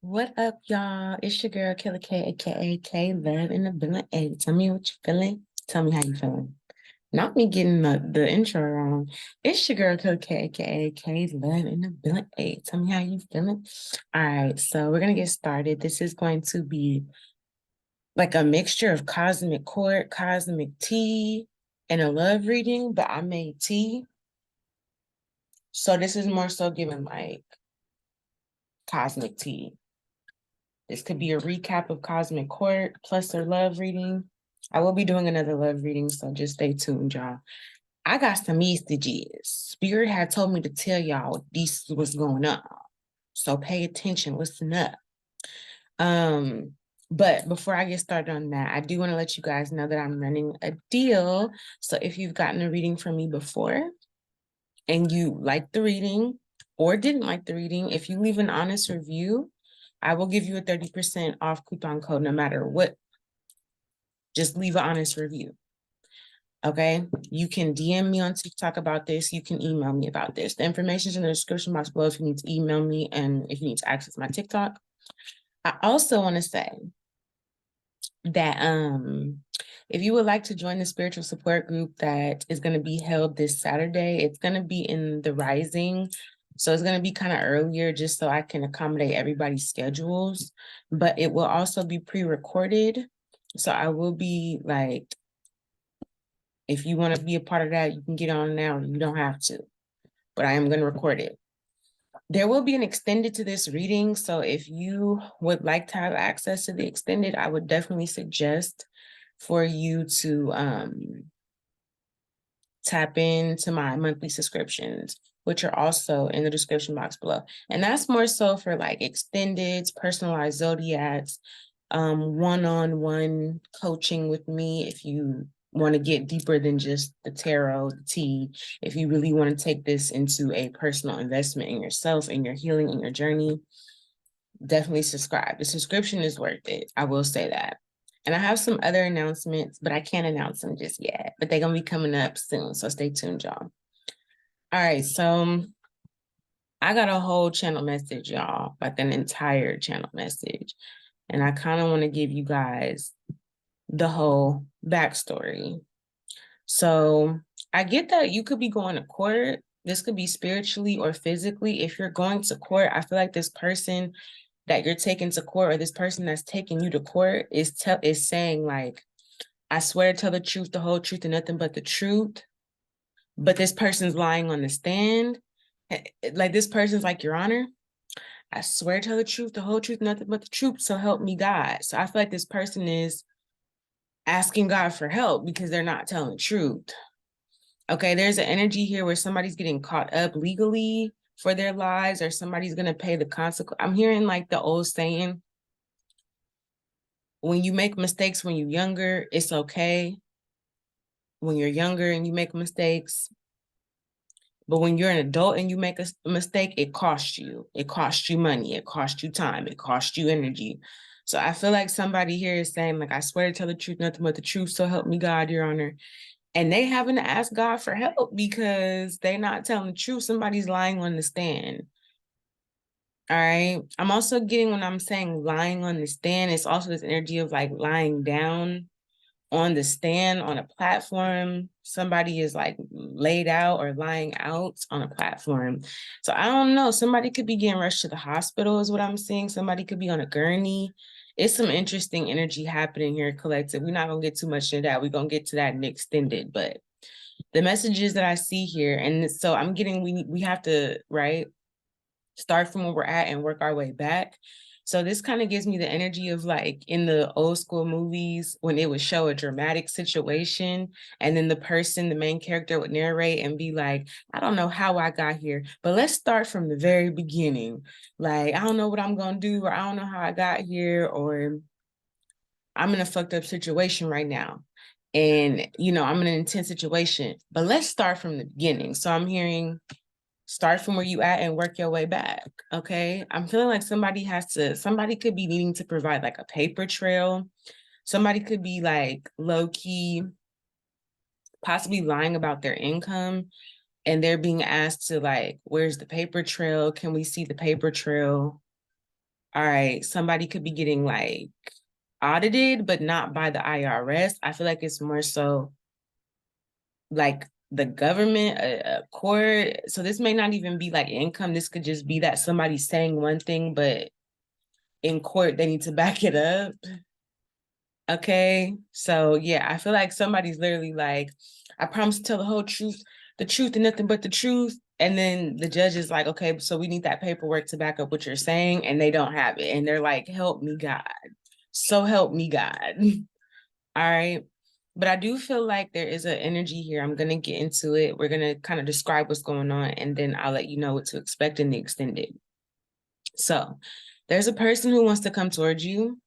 What up, y'all? It's your girl, Killer K, aka K Love in the Villain 8. Tell me what you feeling. Tell me how you feeling. Not me getting the intro wrong. It's your girl, Killer K, aka K Love in the Villain 8. Tell me how you feeling. All right, so we're gonna get started. This is going to be like a mixture of cosmic court, cosmic tea, and a love reading, but I made tea. So this is more so giving like cosmic tea. This could be a recap of Cosmic Court plus a love reading. I will be doing another love reading, so just stay tuned, y'all. I got some messages. Spirit had told me to tell y'all this is what's going on. So pay attention, listen up. But before I get started on that, I do want to let you guys know that I'm running a deal. So if you've gotten a reading from me before and you liked the reading or didn't like the reading, if you leave an honest review, I will give you a 30% off coupon code no matter what. Just leave an honest review. Okay, you can DM me on TikTok about this. You can email me about this. The information is in the description box below if you need to email me and if you need to access my TikTok. I also want to say that if you would like to join the spiritual support group that is going to be held this Saturday, it's going to be in the Rising. So it's going to be kind of earlier just so I can accommodate everybody's schedules, but it will also be pre-recorded. So I will be like, if you want to be a part of that, you can get on now. You don't have to, but I am going to record it. There will be an extended to this reading. So if you would like to have access to the extended, I would definitely suggest for you to tap into my monthly subscriptions, which are also in the description box below. And that's more so for like extendeds, personalized zodiacs, one-on-one coaching with me if you want to get deeper than just the tarot, the tea, if you really want to take this into a personal investment in yourself and your healing and your journey, definitely subscribe. The subscription is worth it. I will say that. And I have some other announcements, but I can't announce them just yet, but they're going to be coming up soon. So stay tuned, y'all. All right. So I got a whole channel message, y'all, like an entire channel message. And I kind of want to give you guys the whole backstory. So I get that you could be going to court. This could be spiritually or physically. If you're going to court, I feel like this person that you're taking to court or this person that's taking you to court is saying like, I swear to tell the truth, the whole truth, and nothing but the truth. But this person's lying on the stand. Like this person's like, Your Honor, I swear to tell the truth, the whole truth, nothing but the truth. So help me God. So I feel like this person is asking God for help because they're not telling the truth. Okay, there's an energy here where somebody's getting caught up legally for their lives or somebody's going to pay the consequence. I'm hearing like the old saying, when you make mistakes when you're younger, it's okay. When you're younger and you make mistakes, but when you're an adult and you make a mistake, it costs you. It costs you money. It costs you time. It costs you energy. So I feel like somebody here is saying, like, I swear to tell the truth, nothing but the truth. So help me God, Your Honor. And they having to ask God for help because they're not telling the truth. Somebody's lying on the stand. All right. I'm also getting, when I'm saying lying on the stand, it's also this energy of like lying down on the stand on a platform. Somebody is like laid out or lying out on a platform. So I don't know. Somebody could be getting rushed to the hospital is what I'm seeing. Somebody could be on a gurney. It's some interesting energy happening here, collective. We're not going to get too much into that. We're going to get to that in extended, but the messages that I see here, and so I'm getting, we have to, right, start from where we're at and work our way back. So this kind of gives me the energy of like in the old school movies when it would show a dramatic situation and then the person, the main character would narrate and be like, I don't know how I got here, but let's start from the very beginning. Like, I don't know what I'm going to do, or I don't know how I got here, or I'm in a fucked up situation right now. And, you know, I'm in an intense situation, but let's start from the beginning. So I'm hearing start from where you at and work your way back. Okay. I'm feeling like somebody could be needing to provide like a paper trail. Somebody could be like low key, possibly lying about their income. And they're being asked to like, where's the paper trail? Can we see the paper trail? All right, somebody could be getting like audited, but not by the IRS. I feel like it's more so like the government, a court. So this may not even be like income. This could just be that somebody's saying one thing, but in court they need to back it up. Okay, so yeah, I feel like somebody's literally like, I promise to tell the truth and nothing but the truth. And then the judge is like, okay, so we need that paperwork to back up what you're saying, and they don't have it. And they're like, help me God. So help me God. All right. But I do feel like there is an energy here. I'm going to get into it. We're going to kind of describe what's going on, and then I'll let you know what to expect in the extended. So there's a person who wants to come towards you,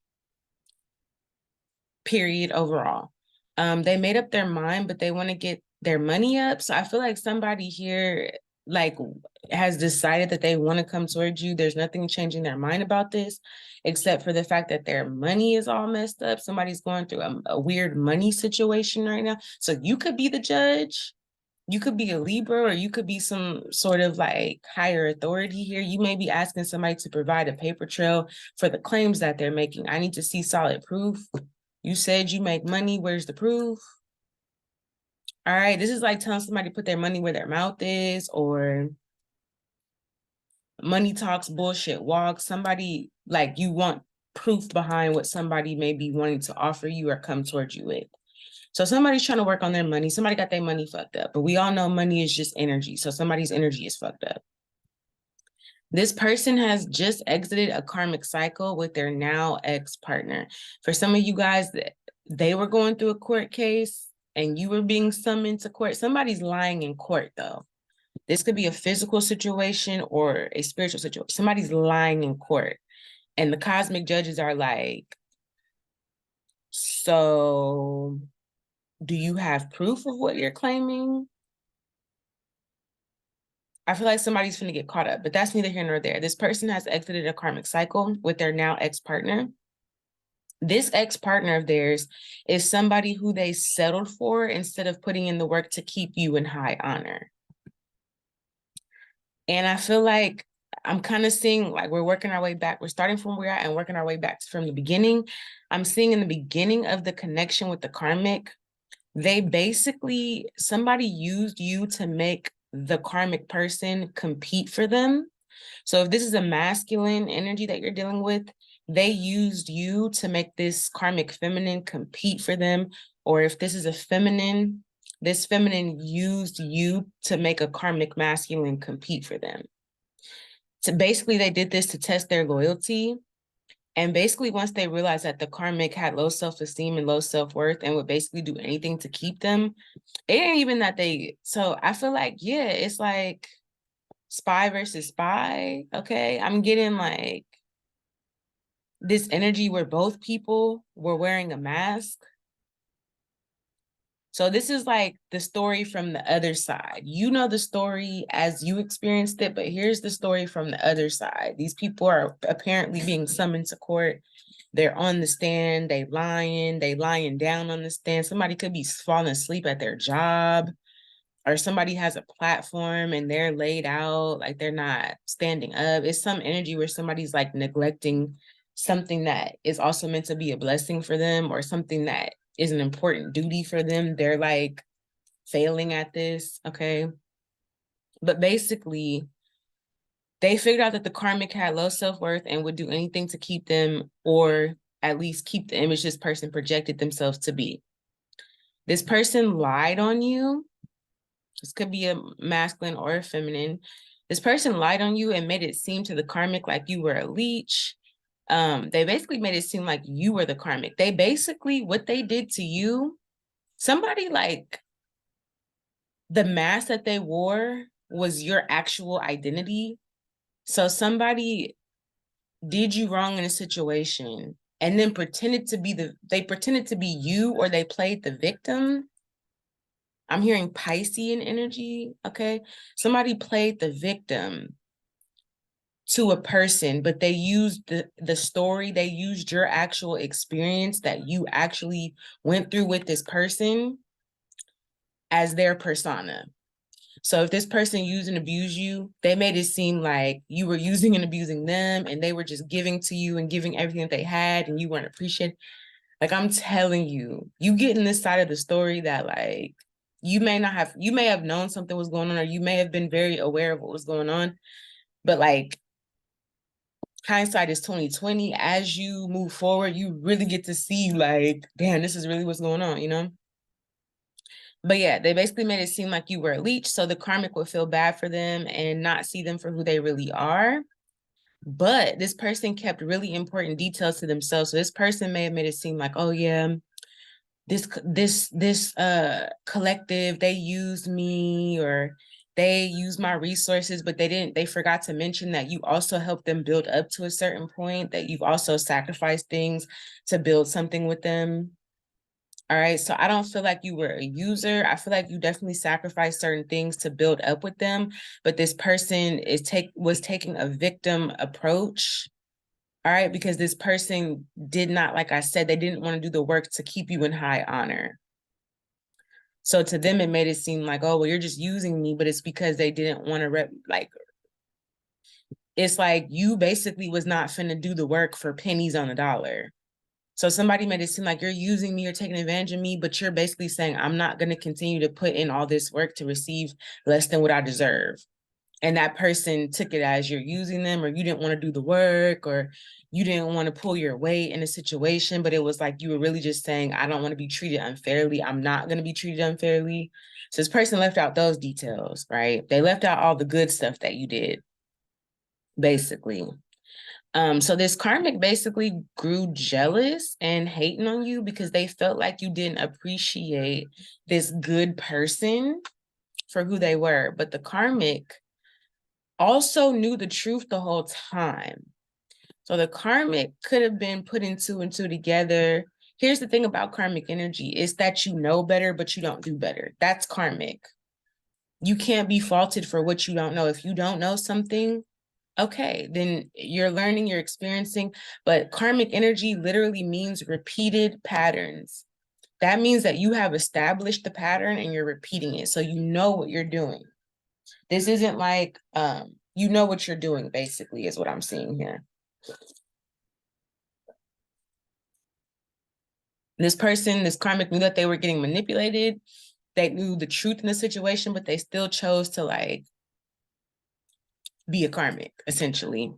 period, overall. They made up their mind, but they want to get their money up. So I feel like somebody here like has decided that they want to come towards you. There's nothing changing their mind about this, except for the fact that their money is all messed up. Somebody's going through a weird money situation right now. So you could be the judge. You could be a Libra, or you could be some sort of like higher authority here. You may be asking somebody to provide a paper trail for the claims that they're making. I need to see solid proof. You said you make money. Where's the proof? All right. This is like telling somebody to put their money where their mouth is, or money talks, bullshit walks. Somebody, like, you want proof behind what somebody may be wanting to offer you or come towards you with. So somebody's trying to work on their money. Somebody got their money fucked up, but we all know money is just energy. So somebody's energy is fucked up. This person has just exited a karmic cycle with their now ex-partner. For some of you guys, they were going through a court case and you were being summoned to court. Somebody's lying in court, though. This could be a physical situation or a spiritual situation. Somebody's lying in court, and the cosmic judges are like, so do you have proof of what you're claiming? I feel like somebody's gonna get caught up, but that's neither here nor there. This person has exited a karmic cycle with their now ex-partner. This ex-partner of theirs is somebody who they settled for instead of putting in the work to keep you in high honor. And I feel like I'm kind of seeing like we're working our way back. We're starting from where we're at and working our way back from the beginning. I'm seeing in the beginning of the connection with the karmic, they basically, somebody used you to make the karmic person compete for them. So if this is a masculine energy that you're dealing with, they used you to make this karmic feminine compete for them. Or if this is a feminine, this feminine used you to make a karmic masculine compete for them. So basically they did this to test their loyalty. And basically once they realized that the karmic had low self-esteem and low self-worth and would basically do anything to keep them, it ain't even that they, so I feel like, yeah, it's like spy versus spy. Okay. I'm getting like this energy where both people were wearing a mask. So this is like the story from the other side. You know the story as you experienced it, but here's the story from the other side. These people are apparently being summoned to court. They're on the stand, they lying down on the stand. Somebody could be falling asleep at their job, or somebody has a platform and they're laid out, like they're not standing up. It's some energy where somebody's like neglecting something that is also meant to be a blessing for them, or something that is an important duty for them. They're like failing at this, okay? But basically, they figured out that the karmic had low self-worth and would do anything to keep them, or at least keep the image this person projected themselves to be. This person lied on you. This could be a masculine or a feminine. This person lied on you and made it seem to the karmic like you were a leech. They basically made it seem like you were the karmic. They basically, what they did to you, somebody like the mask that they wore was your actual identity. So somebody did you wrong in a situation and then pretended to be they pretended to be you, or they played the victim. I'm hearing Piscean energy, okay? Somebody played the victim to a person, but they used the story, they used your actual experience that you actually went through with this person as their persona. So if this person used and abused you, they made it seem like you were using and abusing them and they were just giving to you and giving everything that they had and you weren't appreciated. Like, I'm telling you, you get in this side of the story that like you may have known something was going on, or you may have been very aware of what was going on, but like hindsight is 2020. As you move forward, you really get to see like, damn, this is really what's going on, you know? But yeah, they basically made it seem like you were a leech, so the karmic would feel bad for them and not see them for who they really are. But this person kept really important details to themselves. So this person may have made it seem like, oh yeah, this collective, they used me, or they used my resources, but they forgot to mention that you also helped them build up to a certain point, that you've also sacrificed things to build something with them. All right, so I don't feel like you were a user. I feel like you definitely sacrificed certain things to build up with them, but this person was taking a victim approach. All right, because this person did not, like I said, they didn't want to do the work to keep you in high honor. So to them, it made it seem like, oh, well, you're just using me, but it's because they didn't want to it's like you basically was not finna do the work for pennies on a dollar. So somebody made it seem like you're using me or taking advantage of me, but you're basically saying, I'm not going to continue to put in all this work to receive less than what I deserve. And that person took it as you're using them, or you didn't want to do the work, or you didn't want to pull your weight in a situation, but it was like you were really just saying, I don't want to be treated unfairly. I'm not going to be treated unfairly. So this person left out those details, right? They left out all the good stuff that you did, basically. So this karmic basically grew jealous and hating on you because they felt like you didn't appreciate this good person for who they were. But the karmic also knew the truth the whole time. So the karmic could have been putting two and two together. Here's the thing about karmic energy is that you know better, but you don't do better. That's karmic. You can't be faulted for what you don't know. If you don't know something, okay, then you're learning, you're experiencing, but karmic energy literally means repeated patterns. That means that you have established the pattern and you're repeating it. So you know what you're doing. This isn't like, you know what you're doing, basically, is what I'm seeing here. This person, this karmic, knew that they were getting manipulated. They knew the truth in the situation, but they still chose to like be a karmic, essentially.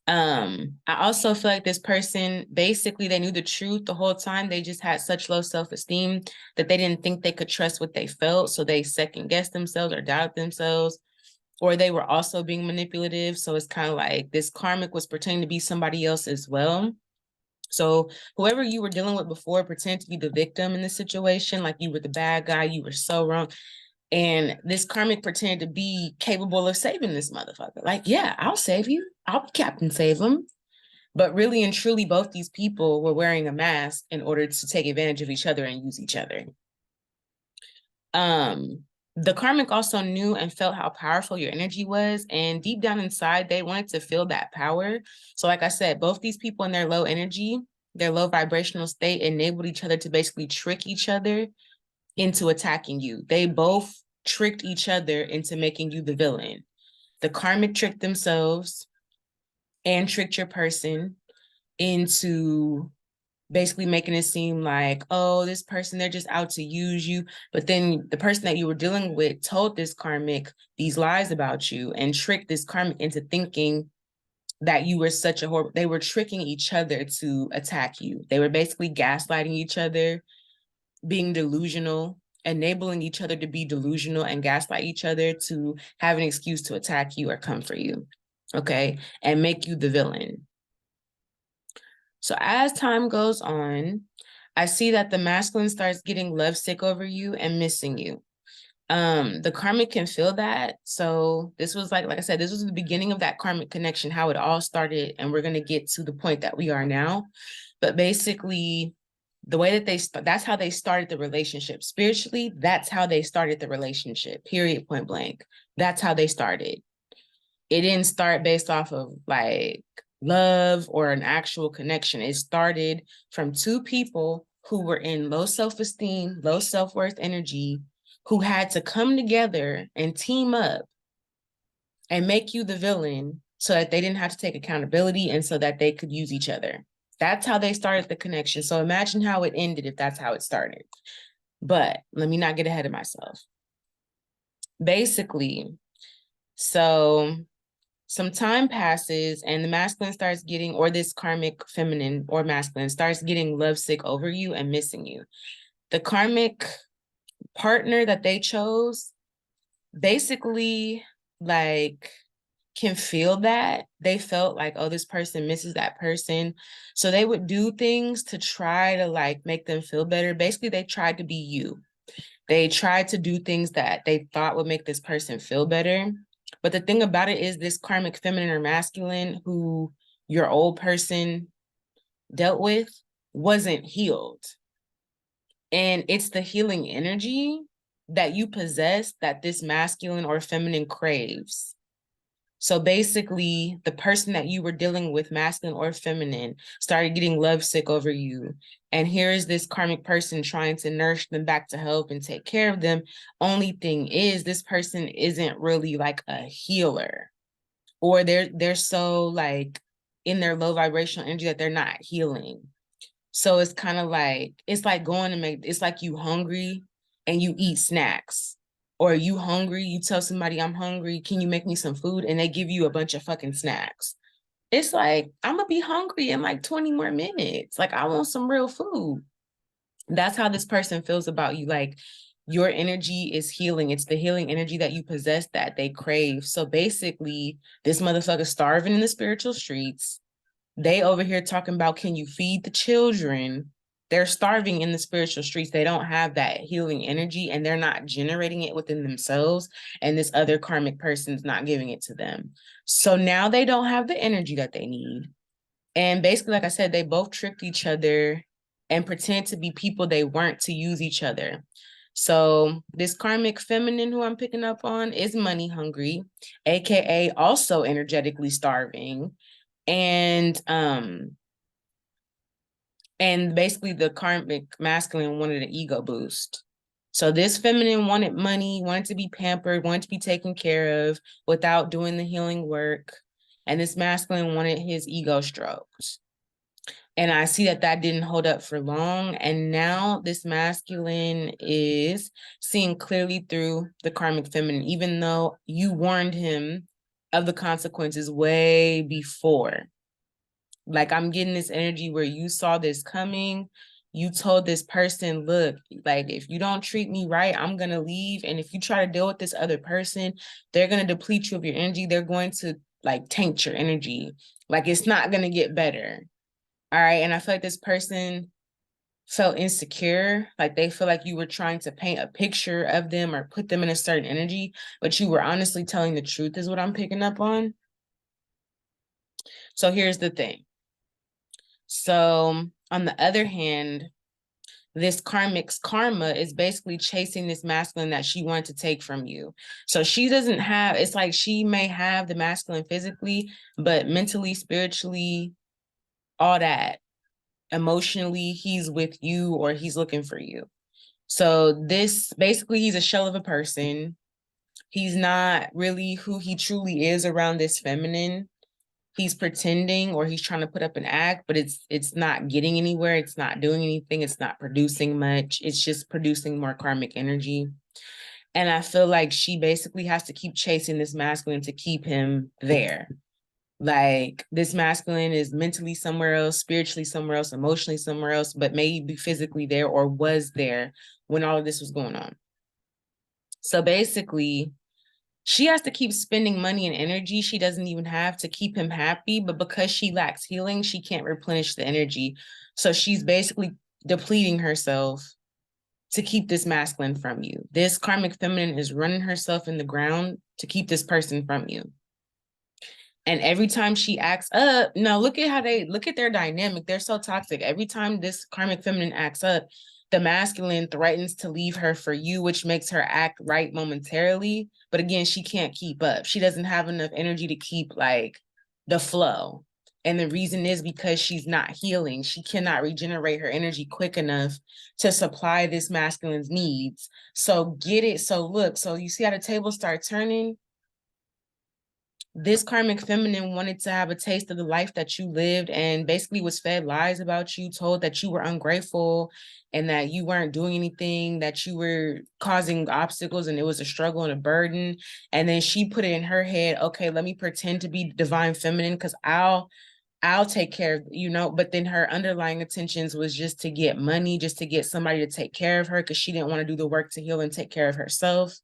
I also feel like this person, basically, they knew the truth the whole time. They just had such low self-esteem that they didn't think they could trust what they felt. So they second-guessed themselves or doubted themselves, or they were also being manipulative. So it's kind of like this karmic was pretending to be somebody else as well. So whoever you were dealing with before pretended to be the victim in the situation, like you were the bad guy, you were so wrong. And this karmic pretended to be capable of saving this motherfucker. Like, yeah, I'll save you. I'll Captain Save him. But really and truly, both these people were wearing a mask in order to take advantage of each other and use each other. The karmic also knew and felt how powerful your energy was. And deep down inside, they wanted to feel that power. So like I said, both these people in their low energy, their low vibrational state enabled each other to basically trick each other into attacking you. They both tricked each other into making you the villain. The karmic tricked themselves and tricked your person into basically making it seem like, oh, this person, they're just out to use you. But then the person that you were dealing with told this karmic these lies about you and tricked this karmic into thinking that you were such a horrible, they were tricking each other to attack you. They were basically gaslighting each other, being delusional, enabling each other to be delusional and gaslight each other to have an excuse to attack you or come for you, okay? And make you the villain. So as time goes on, I see that the masculine starts getting lovesick over you and missing you. The karmic can feel that. So this was like I said, this was the beginning of that karmic connection, how it all started. And we're going to get to the point that we are now. But basically, the way that that's how they started the relationship. Spiritually, that's how they started the relationship, period, point blank. That's how they started. It didn't start based off of like love or an actual connection. It started from two people who were in low self-esteem, low self-worth energy, who had to come together and team up and make you the villain so that they didn't have to take accountability and so that they could use each other. That's how they started the connection. So imagine how it ended if that's how it started. But let me not get ahead of myself. Basically, so some time passes and the masculine starts getting, or this karmic feminine or masculine starts getting lovesick over you and missing you. The karmic partner that they chose basically like can feel that. They felt like, oh, this person misses that person. So they would do things to try to like make them feel better. Basically, they tried to be you. They tried to do things that they thought would make this person feel better. But the thing about it is this karmic feminine or masculine who your old person dealt with wasn't healed. And it's the healing energy that you possess that this masculine or feminine craves. So basically, the person that you were dealing with, masculine or feminine, started getting lovesick over you. And here is this karmic person trying to nurse them back to health and take care of them. Only thing is, this person isn't really like a healer, or they're so like in their low vibrational energy that they're not healing. So it's kind of like, it's like going to make, it's like you hungry and you eat snacks. Or you hungry, you tell somebody I'm hungry, can you make me some food? And they give you a bunch of fucking snacks. It's like, I'm gonna be hungry in like 20 more minutes. Like, I want some real food. That's how this person feels about you. Like, your energy is healing. It's the healing energy that you possess that they crave. So basically, this motherfucker starving in the spiritual streets. They over here talking about, can you feed the children? They're starving in the spiritual streets. They don't have that healing energy and they're not generating it within themselves. And this other karmic person's not giving it to them. So now they don't have the energy that they need. And basically, like I said, they both tricked each other and pretend to be people they weren't to use each other. So this karmic feminine who I'm picking up on is money hungry, AKA also energetically starving. And basically the karmic masculine wanted an ego boost. So this feminine wanted money, wanted to be pampered, wanted to be taken care of without doing the healing work. And this masculine wanted his ego stroked. And I see that that didn't hold up for long. And now this masculine is seeing clearly through the karmic feminine, even though you warned him of the consequences way before. Like, I'm getting this energy where you saw this coming. You told this person, look, like, if you don't treat me right, I'm going to leave. And if you try to deal with this other person, they're going to deplete you of your energy. They're going to like taint your energy. Like, it's not going to get better. All right. And I feel like this person felt insecure. Like, they feel like you were trying to paint a picture of them or put them in a certain energy, but you were honestly telling the truth is what I'm picking up on. So here's the thing. So on the other hand, this karmic's karma is basically chasing this masculine that she wanted to take from you. So she doesn't have, it's like she may have the masculine physically, but mentally, spiritually, all that, emotionally, he's with you or he's looking for you. So this, basically, he's a shell of a person. He's not really who he truly is around this feminine. He's pretending or he's trying to put up an act, but it's not getting anywhere. It's not doing anything. It's not producing much. It's just producing more karmic energy. And I feel like she basically has to keep chasing this masculine to keep him there. Like, this masculine is mentally somewhere else, spiritually somewhere else, emotionally somewhere else, but maybe physically there or was there when all of this was going on. So basically, she has to keep spending money and energy she doesn't even have to keep him happy, but because she lacks healing, she can't replenish the energy. So she's basically depleting herself to keep this masculine from you. This karmic feminine is running herself in the ground to keep this person from you. And every time she acts up, now look at their dynamic. They're so toxic. Every time this karmic feminine acts up, the masculine threatens to leave her for you, which makes her act right momentarily. But again, she can't keep up. She doesn't have enough energy to keep like the flow. And the reason is because she's not healing. She cannot regenerate her energy quick enough to supply this masculine's needs. So get it. So look, so you see how the tables start turning? This karmic feminine wanted to have a taste of the life that you lived and basically was fed lies about you, told that you were ungrateful and that you weren't doing anything, that you were causing obstacles and it was a struggle and a burden. And then she put it in her head, okay, let me pretend to be divine feminine because I'll take care of, you know, but then her underlying intentions was just to get money, just to get somebody to take care of her because she didn't want to do the work to heal and take care of herself.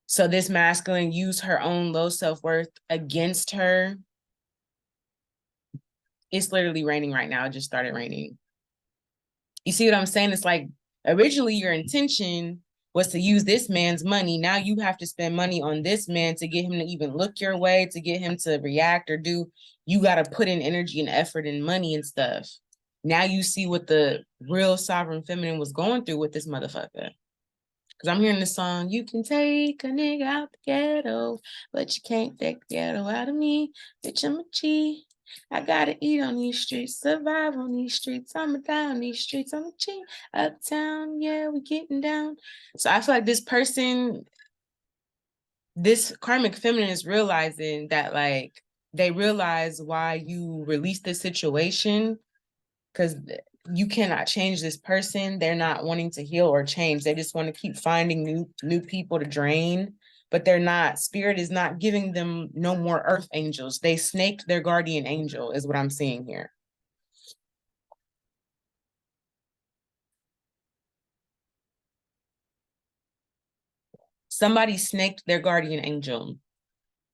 So this masculine used her own low self-worth against her. It's literally raining right now. It just started raining. You see what I'm saying? It's like originally your intention was to use this man's money. Now you have to spend money on this man to get him to even look your way, to get him to react or do. You got to put in energy and effort and money and stuff. Now you see what the real sovereign feminine was going through with this motherfucker. Cause I'm hearing the song, you can take a nigga out the ghetto, but you can't take the ghetto out of me. Bitch, I'm a G. I gotta eat on these streets, survive on these streets. I'ma die on these streets. I'm a G. Uptown, yeah, we getting down. So I feel like this person, this karmic feminine is realizing that like they realize why you released this situation because you cannot change this person. They're not wanting to heal or change. They just want to keep finding new people to drain, but they're not, spirit is not giving them no more earth angels. They snaked their guardian angel is what I'm seeing here. Somebody snaked their guardian angel.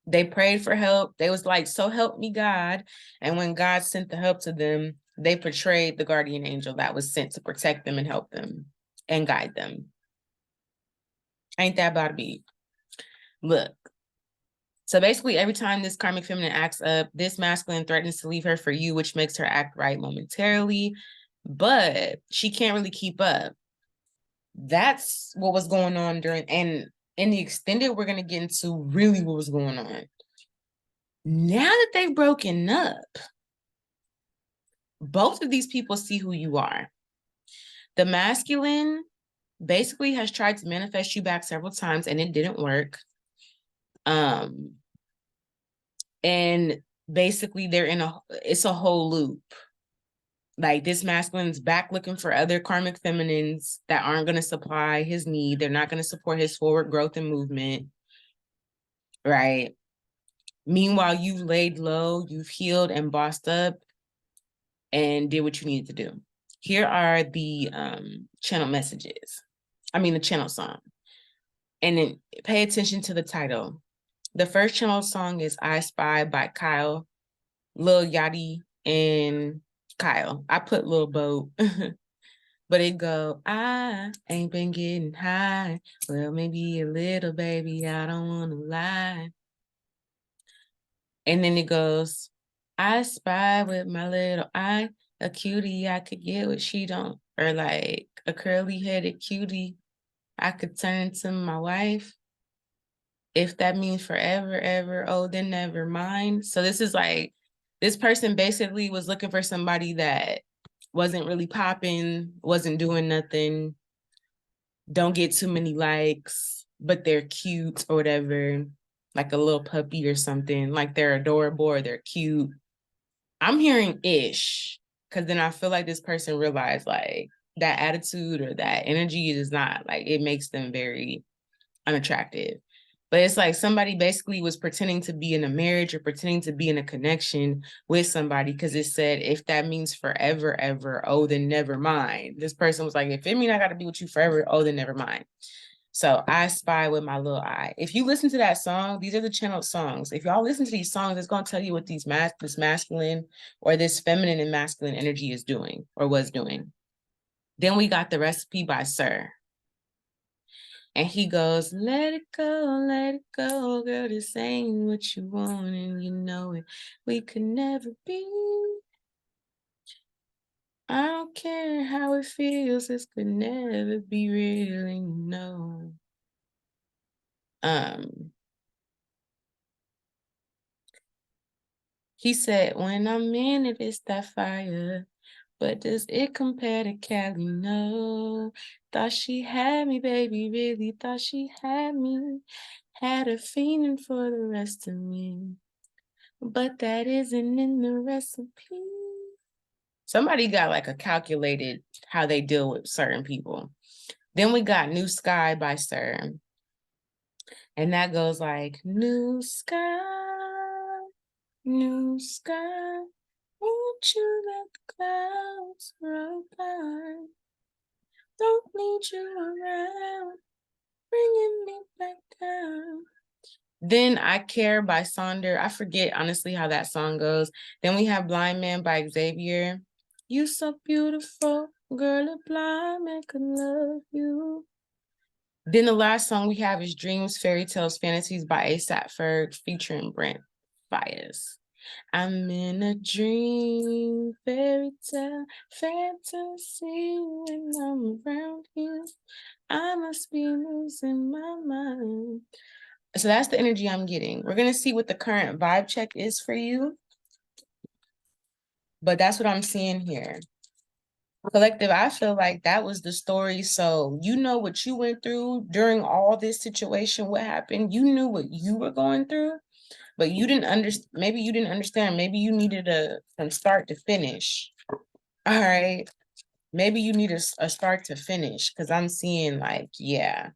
They prayed for help. They was like, so help me God. And when God sent the help to them, they portrayed the guardian angel that was sent to protect them and help them and guide them. Ain't that about to be? Look. So basically, every time this karmic feminine acts up, this masculine threatens to leave her for you, which makes her act right momentarily, but she can't really keep up. That's what was going on during, and in the extended, we're going to get into really what was going on. Now that they've broken up, both of these people see who you are. The masculine basically has tried to manifest you back several times and it didn't work. And basically it's a whole loop. Like this masculine's back looking for other karmic feminines that aren't going to supply his need. They're not going to support his forward growth and movement. Right. Meanwhile, you've laid low, you've healed and bossed up and did what you needed to do. Here are the channel messages. I mean, the channel song. And then pay attention to the title. The first channel song is I Spy by Kyle, Lil Yachty, and Kyle. I put Lil Boat. But it go, I ain't been getting high. Well, maybe a little, baby, I don't wanna lie. And then it goes, I spy with my little eye, a cutie I could get what she don't, or like a curly headed cutie I could turn to my wife. If that means forever, ever, oh, then never mind. So this is like, this person basically was looking for somebody that wasn't really popping, wasn't doing nothing, don't get too many likes, but they're cute or whatever, like a little puppy or something, like they're adorable or they're cute. I'm hearing ish, because then I feel like this person realized like that attitude or that energy is not like, it makes them very unattractive. But it's like somebody basically was pretending to be in a marriage or pretending to be in a connection with somebody because it said, if that means forever, ever, oh, then never mind. This person was like, if it mean I got to be with you forever, oh, then never mind. So I spy with my little eye. If you listen to that song, these are the channeled songs. If y'all listen to these songs, it's going to tell you what this masculine or this feminine and masculine energy is doing or was doing. Then we got the recipe by Sir. And he goes, let it go, girl, this ain't what you want, and you know it. We could never be. I don't care how it feels, this could never be real, and you know. Um, He said, when I'm in it, it's that fire. But does it compare to Cali? No. Thought she had me, baby, really thought she had me. Had a feeling for the rest of me. But that isn't in the recipe. Somebody got like a calculated how they deal with certain people. Then we got New Sky by Sir. And that goes like, new sky, new sky. Won't you let the clouds roll by? Don't need you around, bringing me back down. Then I Care by Sonder. I forget honestly how that song goes. Then we have Blind Man by Xavier. You so beautiful, girl, a blind man could love you. Then the last song we have is Dreams, Fairy Tales, Fantasies by A$AP Ferg featuring Brent Faiyaz. I'm in a dream, fairy tale, fantasy when I'm around you. I must be losing my mind. So that's the energy I'm getting. We're gonna see what the current vibe check is for you. But that's what I'm seeing here. Collective, I feel like that was the story. So you know what you went through during all this situation, what happened. You knew what you were going through, but you didn't understand. Maybe you didn't understand. Maybe you needed from start to finish. All right. Maybe you need a start to finish because I'm seeing like, yeah,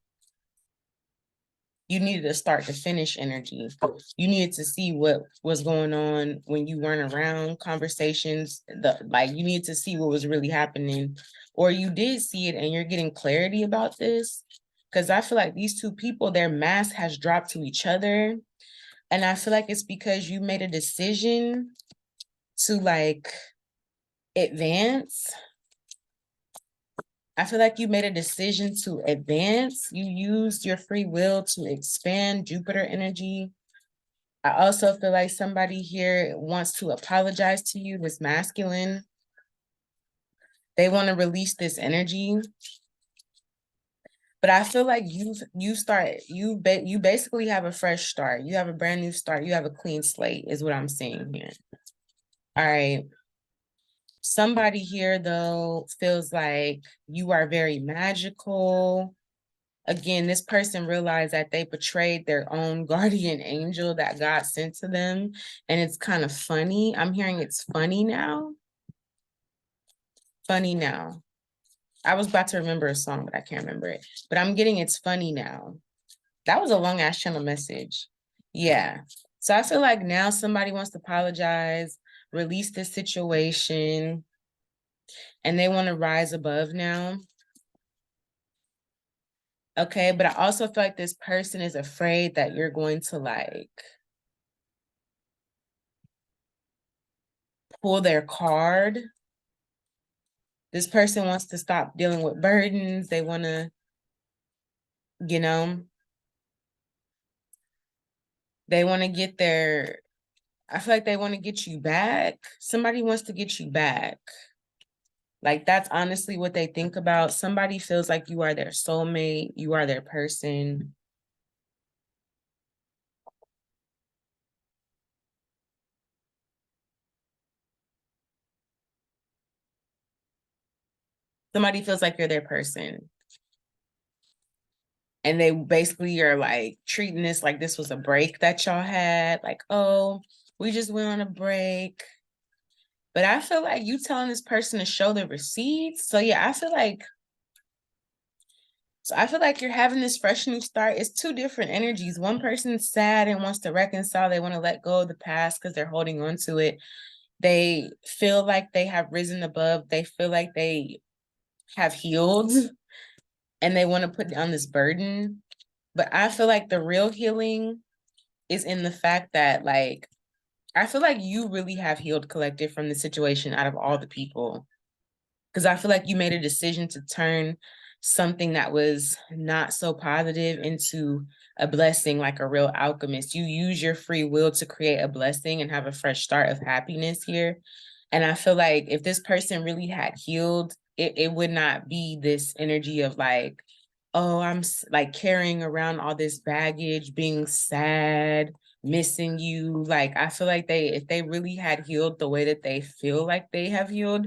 you needed a start to finish energy. You needed to see what was going on when you weren't around, conversations, you needed to see what was really happening, or you did see it and you're getting clarity about this. Because I feel like these two people, their mask has dropped to each other. And I feel like it's because you made a decision to like advance. I feel like you made a decision to advance. You used your free will to expand Jupiter energy. I also feel like somebody here wants to apologize to you, this masculine. They want to release this energy. But I feel like you basically have a fresh start. You have a brand new start. You have a clean slate is what I'm seeing here. All right. Somebody here though feels like you are very magical. Again, this person realized that they betrayed their own guardian angel that God sent to them. And it's kind of funny. I'm hearing it's funny now. Funny now. I was about to remember a song, but I can't remember it. But I'm getting it's funny now. That was a long ass channel message. Yeah. So I feel like now somebody wants to apologize, release this situation, and they want to rise above now. Okay, but I also feel like this person is afraid that you're going to like pull their card. This person wants to stop dealing with burdens. They want to, you know, they want to get their, I feel like they want to get you back. Somebody wants to get you back. Like that's honestly what they think about. Somebody feels like you are their soulmate. You are their person. Somebody feels like you're their person. And they basically are like treating this like this was a break that y'all had. Like, oh, we just went on a break. But I feel like you telling this person to show the receipts. So yeah, I feel like you're having this fresh new start. It's two different energies. One person's sad and wants to reconcile. They want to let go of the past because they're holding on to it. They feel like they have risen above. They feel like they have healed and they want to put down this burden. But I feel like the real healing is in the fact that like, I feel like you really have healed collective from the situation out of all the people. Because I feel like you made a decision to turn something that was not so positive into a blessing, like a real alchemist. You use your free will to create a blessing and have a fresh start of happiness here. And I feel like if this person really had healed, it would not be this energy of like, oh, I'm like carrying around all this baggage, being sad, missing you. Like, I feel like if they really had healed the way that they feel like they have healed,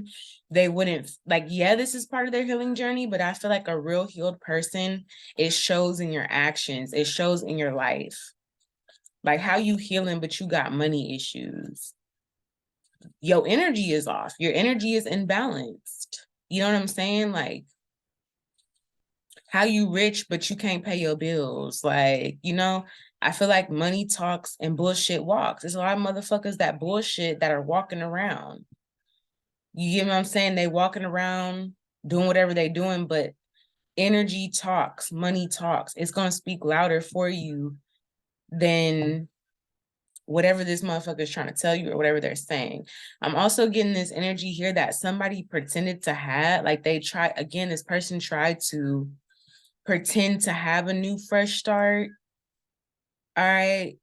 they wouldn't, like, yeah, this is part of their healing journey, but I feel like a real healed person, it shows in your actions, it shows in your life. Like, how you healing, but you got money issues. Your energy is off. Your energy is imbalanced. You know what I'm saying? Like, how you rich, but you can't pay your bills. Like, you know, I feel like money talks and bullshit walks. There's a lot of motherfuckers that bullshit that are walking around. You get what I'm saying? They walking around doing whatever they doing, but energy talks, money talks. It's gonna speak louder for you than whatever this motherfucker is trying to tell you or whatever they're saying. I'm also getting this energy here that somebody pretended to have, like they try, again, this person tried to pretend to have a new fresh start. All right.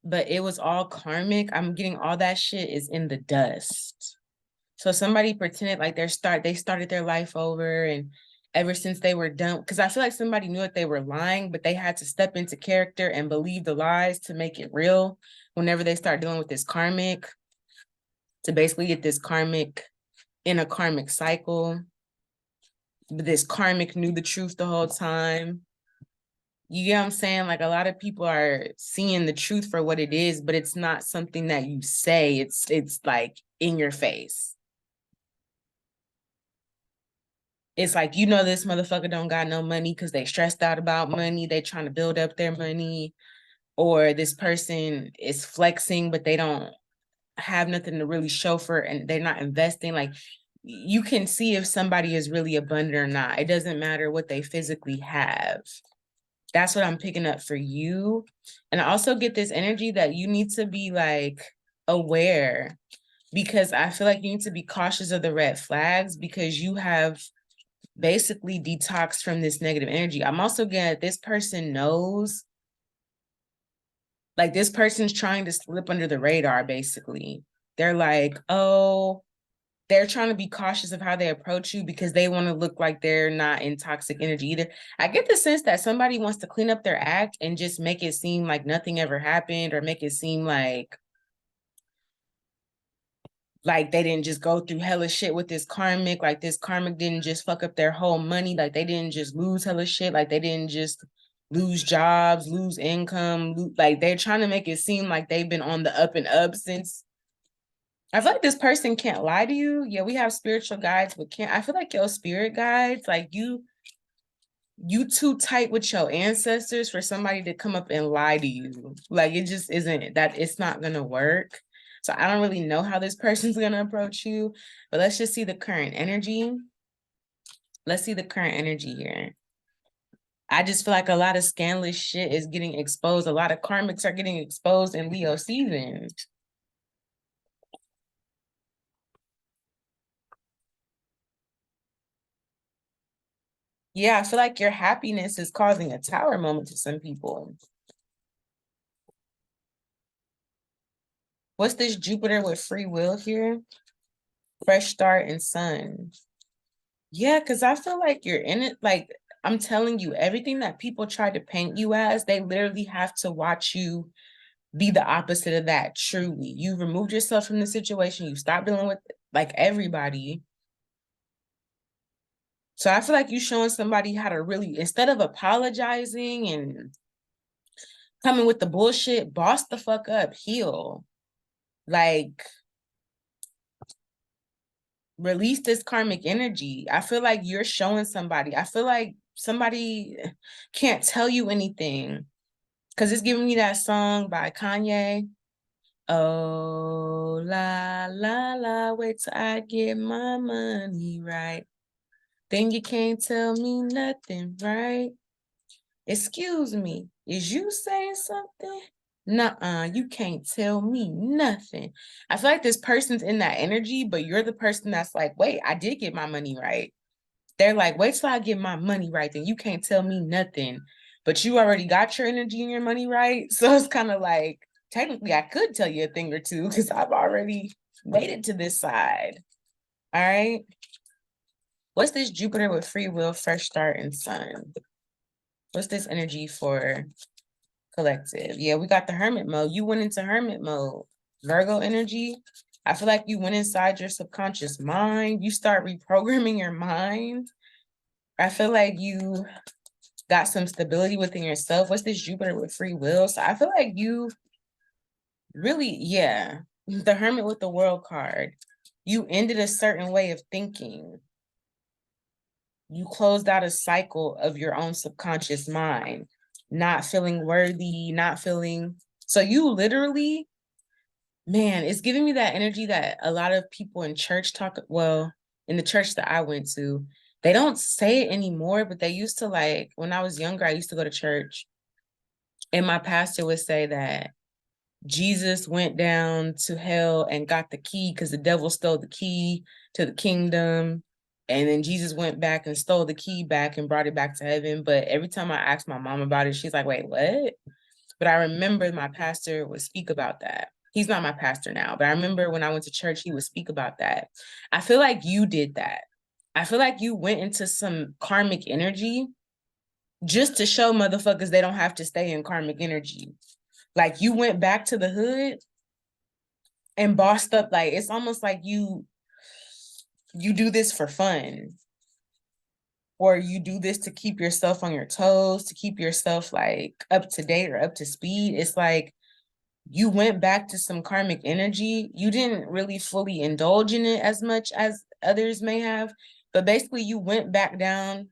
But it was all karmic. I'm getting all that shit is in the dust. So somebody pretended like they started their life over, and ever since they were done, because I feel like somebody knew that they were lying, but they had to step into character and believe the lies to make it real whenever they start dealing with this karmic, to basically get this karmic in a karmic cycle. But this karmic knew the truth the whole time. You get what I'm saying? Like, a lot of people are seeing the truth for what it is, but it's not something that you say. It's like in your face. It's like, you know, this motherfucker don't got no money because they stressed out about money. They trying to build up their money. Or this person is flexing, but they don't have nothing to really show for it, and they're not investing. Like, you can see if somebody is really abundant or not. It doesn't matter what they physically have. That's what I'm picking up for you. And I also get this energy that you need to be like aware, because I feel like you need to be cautious of the red flags, because you have basically detoxed from this negative energy. I'm also getting that this person knows, like, this person's trying to slip under the radar, basically. They're like, oh, they're trying to be cautious of how they approach you because they want to look like they're not in toxic energy either. I get the sense that somebody wants to clean up their act and just make it seem like nothing ever happened, or make it seem like they didn't just go through hella shit with this karmic, like this karmic didn't just fuck up their whole money, like they didn't just lose hella shit, like they didn't just lose jobs, lose income, like they're trying to make it seem like they've been on the up and up since. I feel like this person can't lie to you. Yeah, we have spiritual guides, but can't, I feel like your spirit guides, like you too tight with your ancestors for somebody to come up and lie to you. Like, it just isn't that, it's not gonna work. So I don't really know how this person's gonna approach you, but let's just see the current energy. Let's see the current energy here. I just feel like a lot of scandalous shit is getting exposed. A lot of karmics are getting exposed in Leo season. Yeah, I feel like your happiness is causing a tower moment to some people. What's this Jupiter with free will here? Fresh start and sun. Yeah, because I feel like you're in it. Like, I'm telling you, everything that people try to paint you as, they literally have to watch you be the opposite of that, truly. You removed yourself from the situation. You stop dealing with, like, everybody. So I feel like you showing somebody how to really, instead of apologizing and coming with the bullshit, boss the fuck up, heal. Like, release this karmic energy. I feel like you're showing somebody. I feel like somebody can't tell you anything, because it's giving me that song by Kanye. Oh, la, la, la, wait till I get my money right. Then you can't tell me nothing, right? Excuse me, is you saying something? Nuh-uh, you can't tell me nothing. I feel like this person's in that energy, but you're the person that's like, wait, I did get my money right. They're like, wait till I get my money right, then you can't tell me nothing. But you already got your energy and your money right. So it's kind of like, technically, I could tell you a thing or two because I've already made it to this side. All right. What's this Jupiter with free will, fresh start, and sun? What's this energy for collective? Yeah, we got the hermit mode. You went into hermit mode. Virgo energy. I feel like you went inside your subconscious mind. You start reprogramming your mind. I feel like you got some stability within yourself. What's this Jupiter with free will? So I feel like you really, yeah, the hermit with the world card. You ended a certain way of thinking. You closed out a cycle of your own subconscious mind, not feeling worthy, not feeling. So you literally, man, it's giving me that energy that a lot of people in church talk, well, in the church that I went to, they don't say it anymore, but they used to, like, when I was younger, I used to go to church and my pastor would say that Jesus went down to hell and got the key because the devil stole the key to the kingdom. And then Jesus went back and stole the key back and brought it back to heaven. But every time I asked my mom about it, she's like, wait, what? But I remember my pastor would speak about that. He's not my pastor now, but I remember when I went to church, he would speak about that. I feel like you did that. I feel like you went into some karmic energy just to show motherfuckers they don't have to stay in karmic energy. Like you went back to the hood and bossed up. Like it's almost like you do this for fun, or you do this to keep yourself on your toes, to keep yourself like up to date or up to speed. It's like you went back to some karmic energy. You didn't really fully indulge in it as much as others may have, but basically you went back down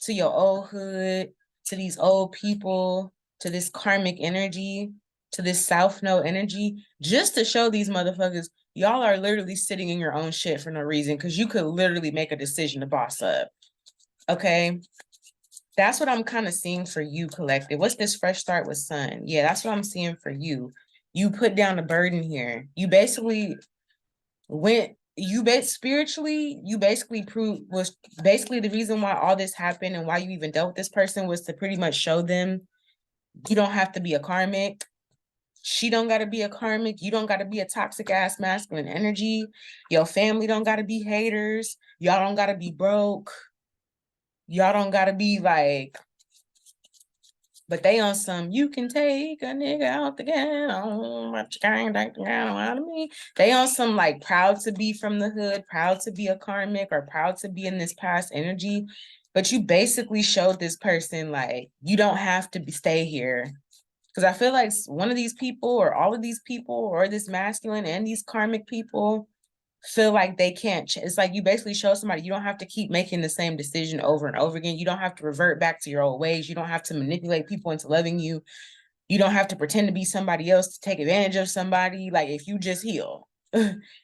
to your old hood, to these old people, to this karmic energy, to this South Node energy, just to show these motherfuckers, y'all are literally sitting in your own shit for no reason, because you could literally make a decision to boss up. Okay. That's what I'm kind of seeing for you, collective. What's this fresh start with sun? Yeah, that's what I'm seeing for you. You put down a burden here. You basically went spiritually, you basically was basically the reason why all this happened and why you even dealt with this person was to pretty much show them you don't have to be a karmic. She don't got to be a karmic. You don't got to be a toxic ass masculine energy. Your family don't got to be haters. Y'all don't got to be broke. Y'all don't got to be like, but they on some, you can take a nigga out the ghetto, but you can't take the ghetto out of me. They on some like proud to be from the hood, proud to be a karmic, or proud to be in this past energy. But you basically showed this person like, you don't have to stay here. Because I feel like one of these people or all of these people or this masculine and these karmic people feel like they can't. It's like you basically show somebody you don't have to keep making the same decision over and over again. You don't have to revert back to your old ways. You don't have to manipulate people into loving you. You don't have to pretend to be somebody else to take advantage of somebody. Like if you just heal,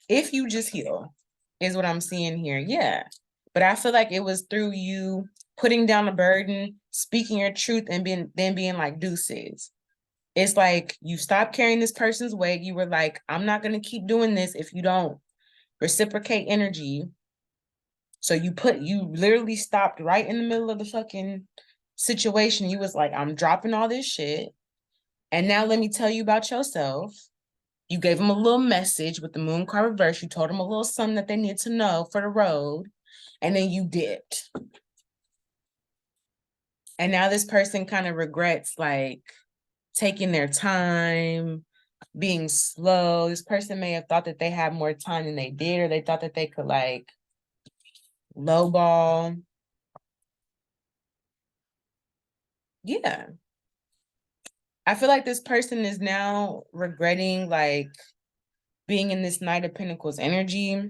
if you just heal is what I'm seeing here. Yeah. But I feel like it was through you putting down a burden, speaking your truth, and being like deuces. It's like you stopped carrying this person's weight. You were like, I'm not going to keep doing this if you don't reciprocate energy. So you literally stopped right in the middle of the fucking situation. You was like, I'm dropping all this shit. And now let me tell you about yourself. You gave them a little message with the moon card reverse. You told them a little something that they need to know for the road. And then you dipped. And now this person kind of regrets like taking their time, being slow. This person may have thought that they had more time than they did, or they thought that they could like lowball. Yeah. I feel like this person is now regretting like being in this Knight of Pentacles energy.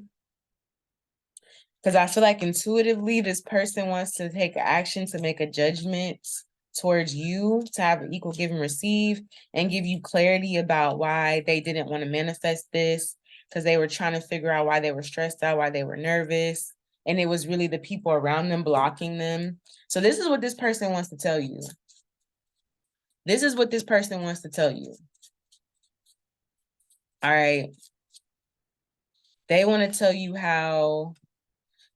Because I feel like intuitively, this person wants to take action to make a judgment towards you, to have an equal give and receive, and give you clarity about why they didn't want to manifest this, because they were trying to figure out why they were stressed out, why they were nervous. And it was really the people around them blocking them. So this is what this person wants to tell you. This is what this person wants to tell you. All right. They want to tell you how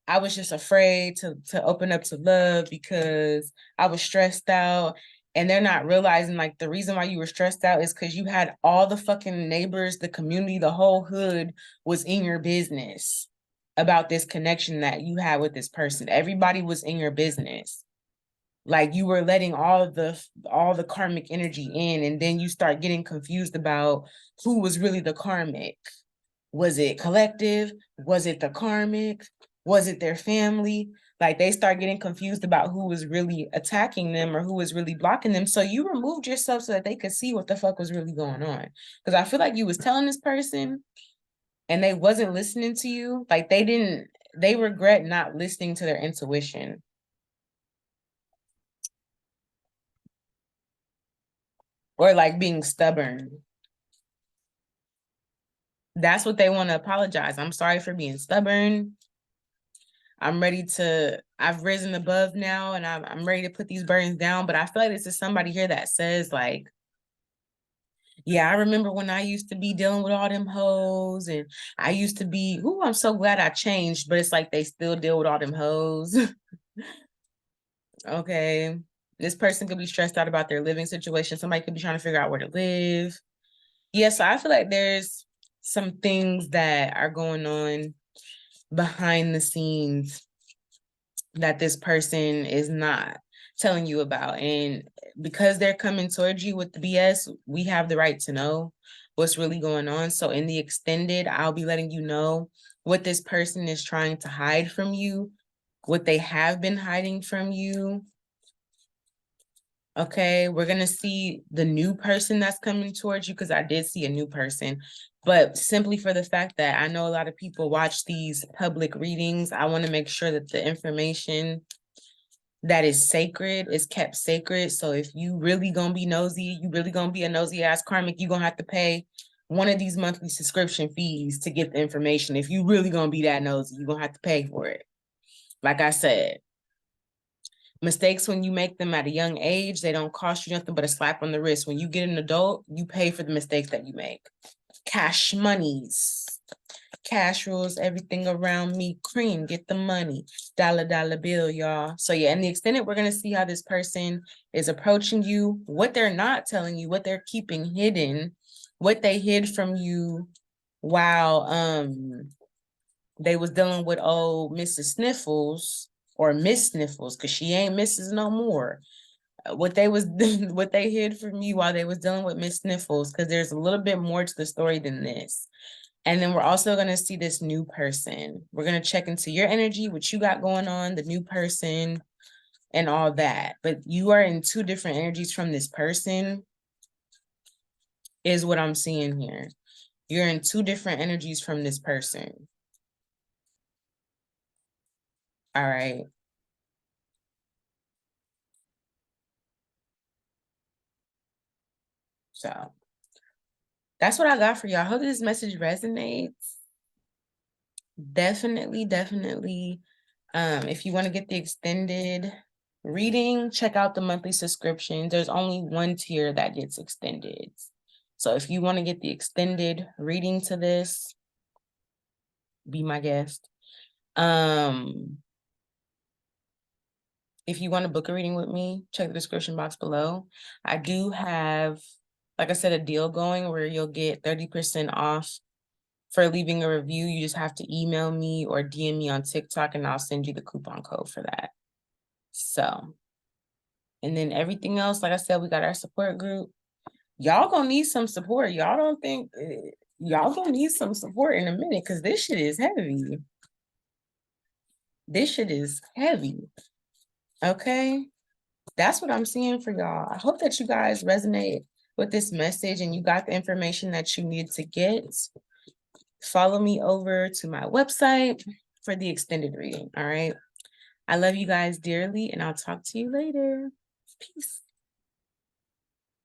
I was just afraid to open up to love because I was stressed out. And they're not realizing like the reason why you were stressed out is because you had all the fucking neighbors, the community, the whole hood was in your business about this connection that you had with this person. Everybody was in your business. Like you were letting all the karmic energy in, and then you start getting confused about who was really the karmic. Was it collective? Was it the karmic? Was it their family? Like they start getting confused about who was really attacking them or who was really blocking them. So you removed yourself so that they could see what the fuck was really going on. Because I feel like you was telling this person and they wasn't listening to you. Like they regret not listening to their intuition. Or like being stubborn. That's what they want to apologize. I'm sorry for being stubborn. I've risen above now and I'm ready to put these burdens down. But I feel like this is somebody here that says like, yeah, I remember when I used to be dealing with all them hoes and I used to be, ooh, I'm so glad I changed, but it's like they still deal with all them hoes. Okay. This person could be stressed out about their living situation. Somebody could be trying to figure out where to live. Yeah, so I feel like there's some things that are going on behind the scenes that this person is not telling you about. And because they're coming towards you with the BS, we have the right to know what's really going on. So in the extended, I'll be letting you know what this person is trying to hide from you, what they have been hiding from you. Okay, we're gonna see the new person that's coming towards you, because I did see a new person, but simply for the fact that I know a lot of people watch these public readings, I want to make sure that the information that is sacred is kept sacred. So if you really gonna be nosy, you really gonna be a nosy ass karmic, you're gonna have to pay one of these monthly subscription fees to get the information. If you really gonna be that nosy, you're gonna have to pay for it. Like I said, mistakes, when you make them at a young age, they don't cost you nothing but a slap on the wrist. When you get an adult, you pay for the mistakes that you make. Cash monies. Cash rules everything around me. Cream, get the money. Dollar, dollar bill, y'all. So yeah, in the extended, we're going to see how this person is approaching you, what they're not telling you, what they're keeping hidden, what they hid from you while they was dealing with old Mrs. Sniffles, or Miss Sniffles, because she ain't Mrs. no more. What they was what they hid from you while they was dealing with Miss Sniffles, because there's a little bit more to the story than this. And then we're also going to see this new person. We're going to check into your energy, what you got going on, the new person, and all that. But you are in two different energies from this person, is what I'm seeing here. You're in two different energies from this person. All right. So that's what I got for y'all. I hope this message resonates. Definitely, definitely. If you want to get the extended reading, check out the monthly subscription. There's only one tier that gets extended. So if you want to get the extended reading to this, be my guest. If you want to book a reading with me, check the description box below. I do have, like I said, a deal going where you'll get 30% off for leaving a review. You just have to email me or DM me on TikTok and I'll send you the coupon code for that. So, and then everything else, like I said, we got our support group. Y'all gonna need some support. Y'all don't think, y'all gonna need some support in a minute, because this shit is heavy. This shit is heavy. Okay? That's what I'm seeing for y'all. I hope that you guys resonate with this message and you got the information that you need to get. Follow me over to my website for the extended reading. All right. I love you guys dearly, and I'll talk to you later. Peace.